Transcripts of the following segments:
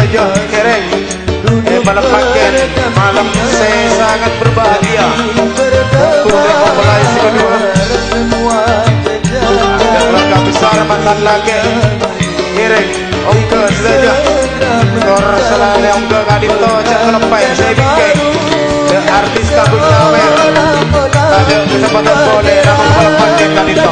saja kereng. Malam makin malam saya sangat berbahagia. Kulit memulai si kedua. Ada keluarga besar mantan lagi kereng. Ongke saja. Kor selalu ongke kadito cak lepai saya bikin. The artis kabut nyawer. Ada kesempatan boleh namun malam makin kadito.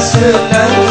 Surabaya.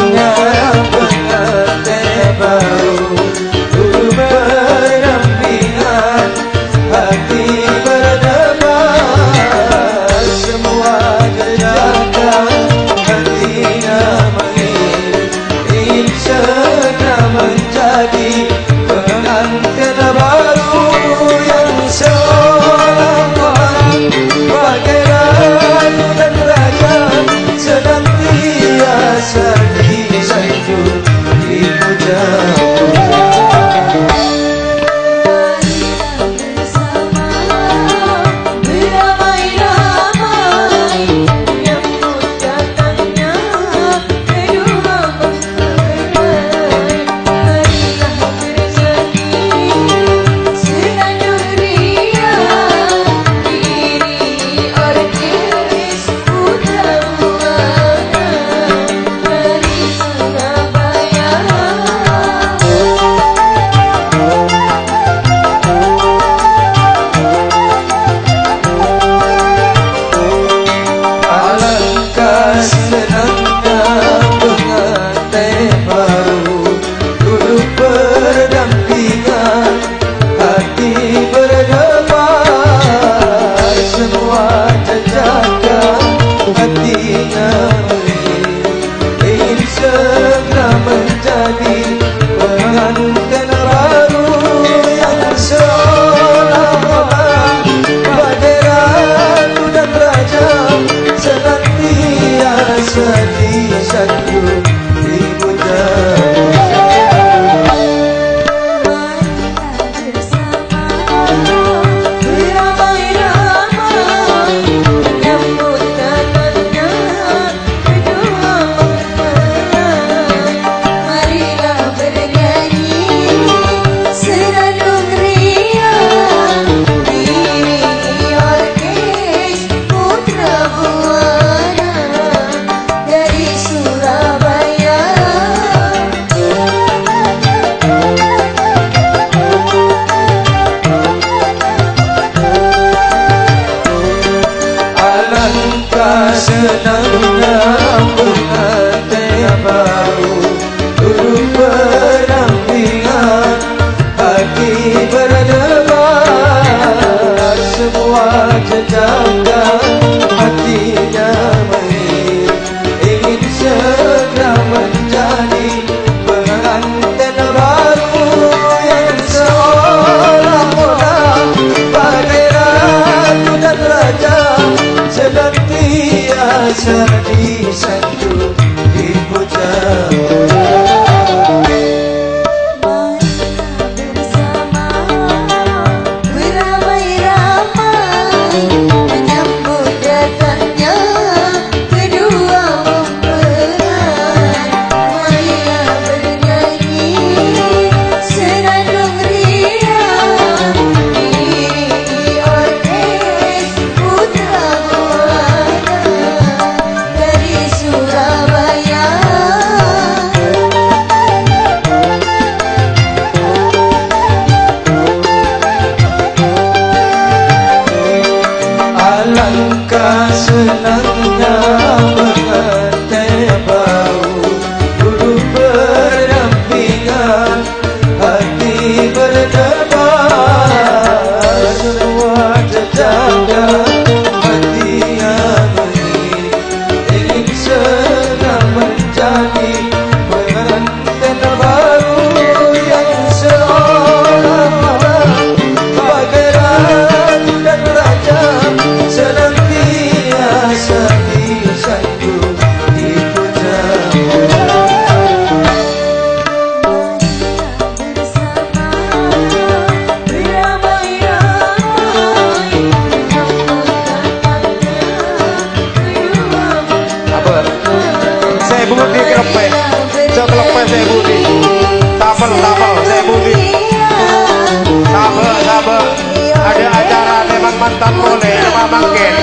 Sultan Pole Mamangkin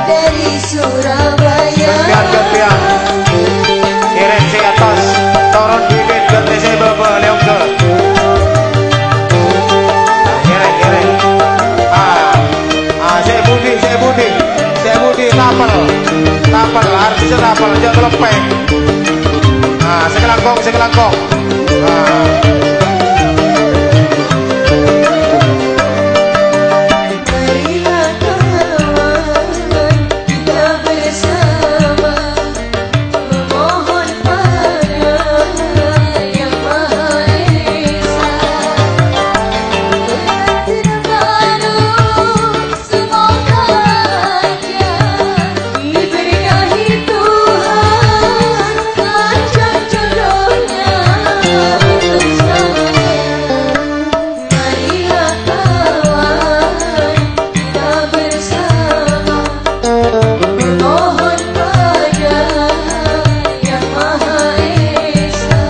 dari Surabaya. Gantian Iren si atas turun bibit ganti si bebe leong ke Iren si Budi tapel artis tapel jangan lepek sekelangkong Marilah kawan kita bersama memohon pada Yang Maha Esa pengantin baru semoga bahagia diberkahi Tuhan panjang jodohnya untuk selamanya. Marilah kawan kita bersama memohon pada Yang Maha Esa.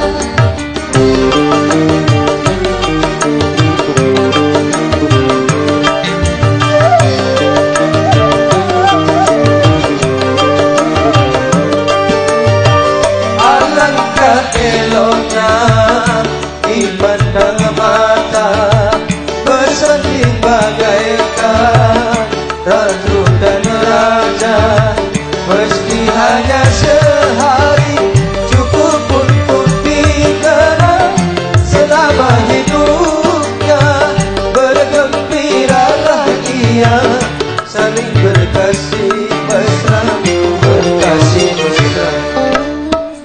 Alangkah eloknya dipandang mata bersanding bagaikan ratu dan raja. Meski hanya sehari cukup untuk dikenang selama hidupnya. Bergembiralah ia saling berkasih mesra, berkasih mesra.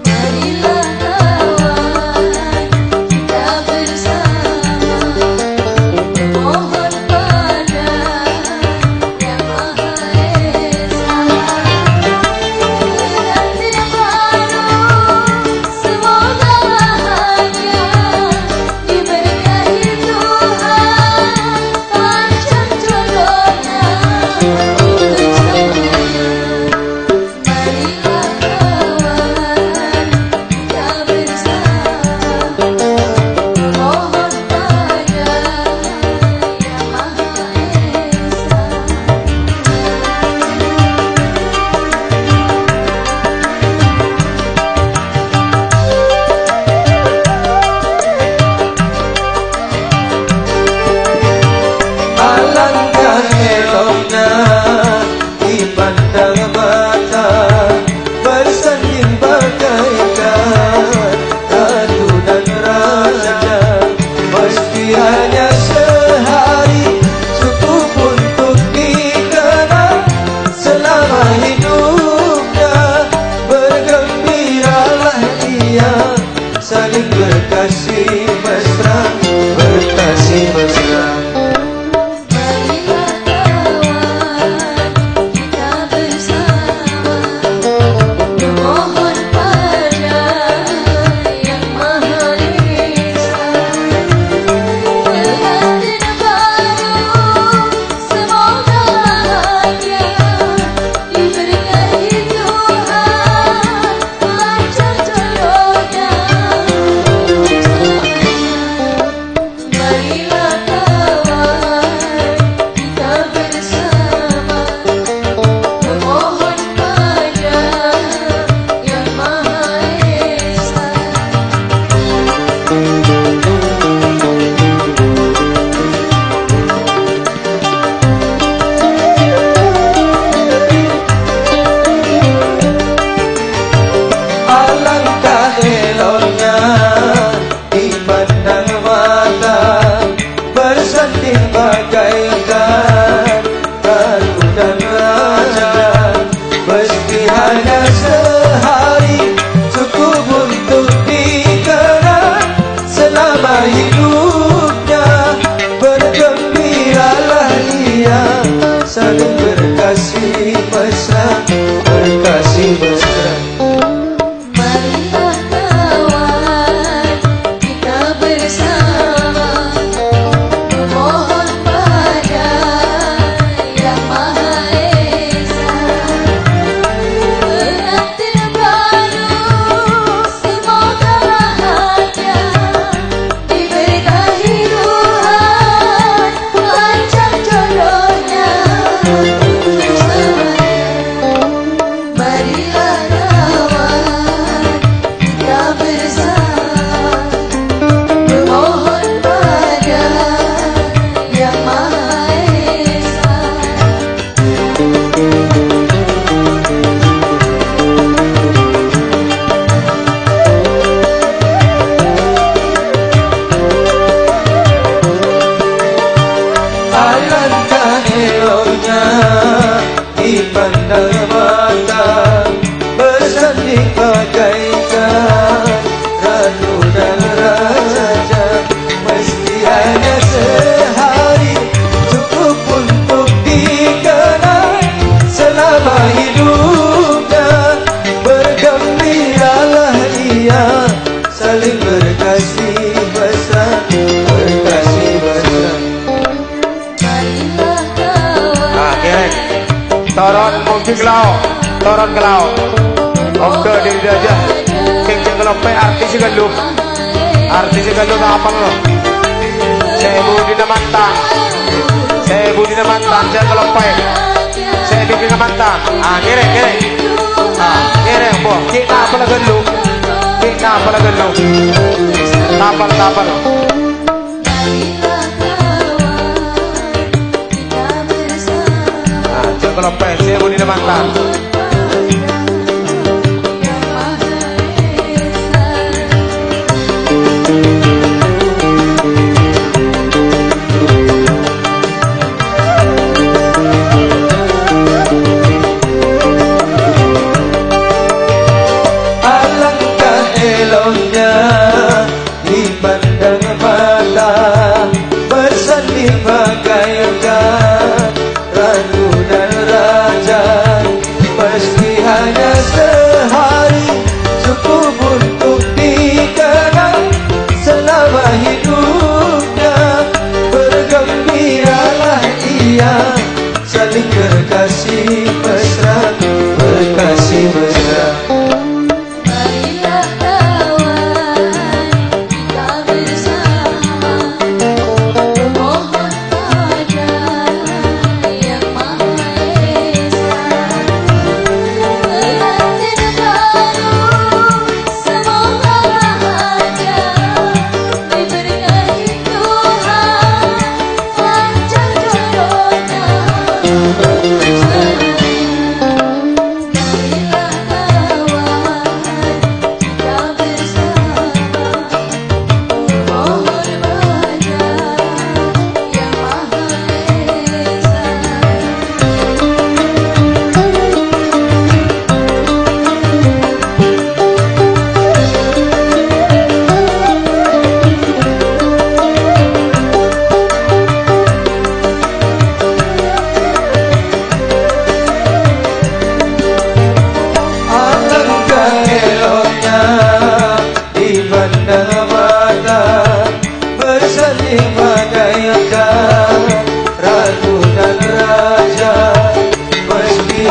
Marilah kawan kita bersama memohon pada Yang Maha Esa pengantin baru semoga bahagia diberkahi Tuhan panjang jodohnya untuk selamanya. Marilah kawan kita bersama memohon pada Yang Maha Esa. Alangkah eloknya dipandang mata bersanding bagaikan ratu dan raja. Meski hanya sehari cukup untuk dikenang selama hidupnya. Bergembiralah ia saling berkasih mesra, berkasih mesra. Marilah kawan kita bersama memohon pada Yang Maha Esa pengantin baru semoga bahagia diberkahi Tuhan panjang jodohnya untuk selamanya. Marilah kawan kita bersama memohon pada Yang Maha Esa. Alangkah eloknya dipandang mata bersanding bagaikan ratu dan raja. Meski hanya sehari cukup untuk dikenang selama hidupnya. Bergembiralah ia saling berkasih mesra, berkasih mesra. Marilah kawan kita bersama memohon pada Yang Maha Esa pengantin baru semoga bahagia diberkahi Tuhan panjang jodohnya Toron mungkin ke laut, toron ke laut. Oke diri aja. Kenceng kelompok artis galuh, artis galuh apa lo? Saya budi mantan, saya budi mantan, saya kelompok, saya bikin mantan. Ah kere, boh. Kita apa lagi galuh? Kita apa lagi galuh? Tapal. Kalau saya budi mantan. Alangkah eloknya dipandang mata bersanding bagaikan ratu dan raja, meski hanya sehari cukup untuk dikenang selama hidupnya. Bergembiralah ia saling berkasih mesra, berkasih mesra. Marilah kawan kita bersama memohon pada Yang Maha Esa pengantin baru semoga bahagia diberkahi Tuhan panjang jodohnya.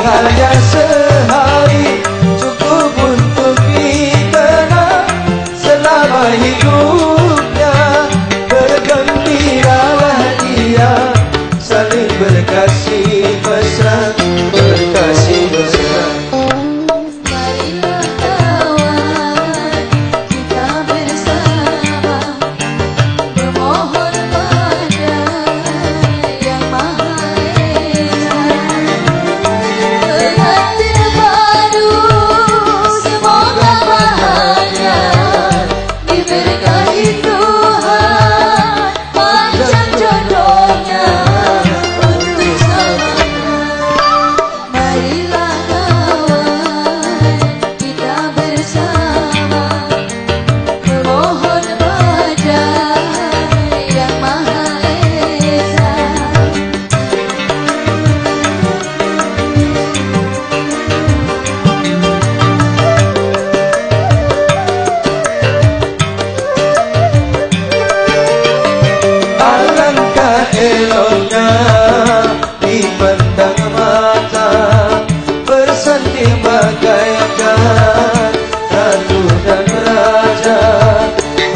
Hanya sehari cukup untuk dikenang selama hidupnya. Bergembiralah ia saling berkasih mesra, berkasih mesra. Marilah kawan kita bersama memohon pada Yang Maha Esa pengantin baru semoga bahagia diberkahi Tuhan panjang jodohnya untuk selamanya. Marilah kawan kita bersama memohon pada Yang Maha Esa. Alangkah eloknya dipandang mata bersanding bagaikan ratu dan raja,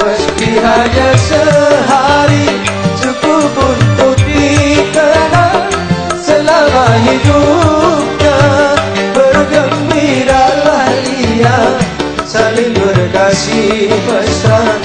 meski hanya sehari cukup untuk dikenang selama hidupnya. Bergembiralah ia saling berkasih mesra,